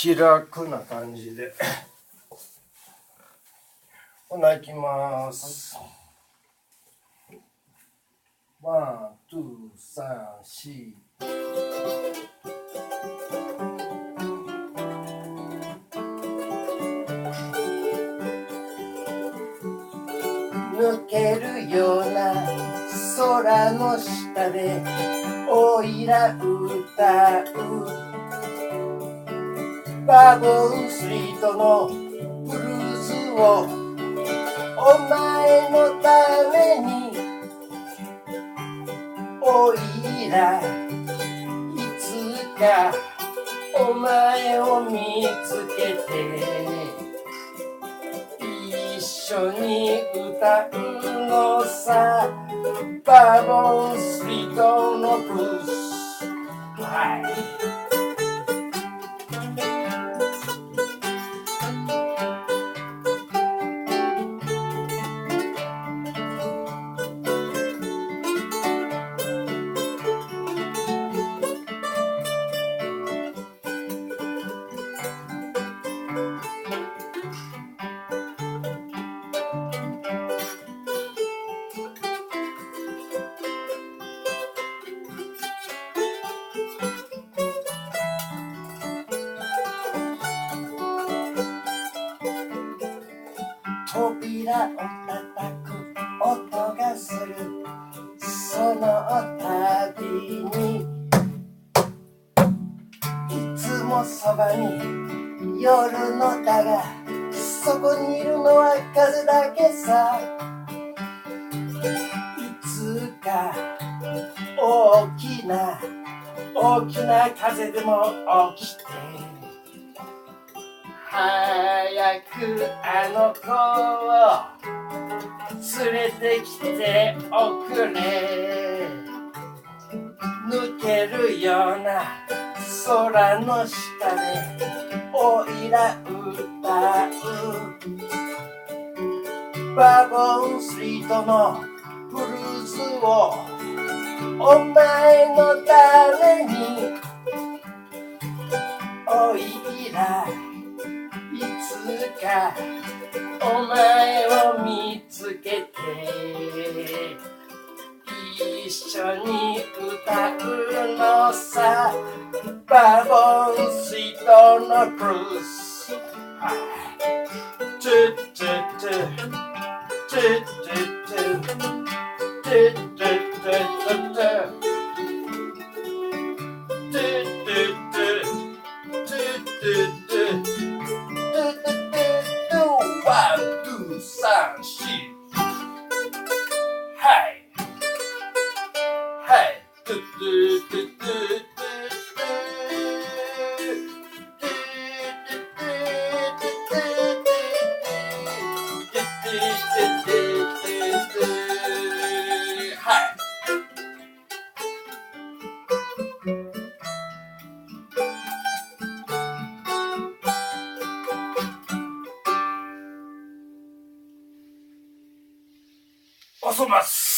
気楽な感じでほな行きます。ワン、ツー、サン、シー。抜けるような空の下でおいら歌うバーボンストリートのブルーズをお前のためにおいらいつかお前を見つけて一緒に歌うのさバーボンストリートのブルース。扉を叩く音がするその度にいつもそばに夜のだがそこにいるのは風だけさいつか大きな風でも起きて早くあの子を連れてきておくれ抜けるような空の下でおいら歌うバーボンストリートのブルーズをお前のためにおいらいつかお前を見つけて一緒に歌うのさバーボンストリートのブルース。トゥトゥトゥトゥトゥトゥトゥトゥトゥトゥトゥワン、ツー、サン、シー。はい。はい。トゥトゥトゥトゥトゥはい。遊びます。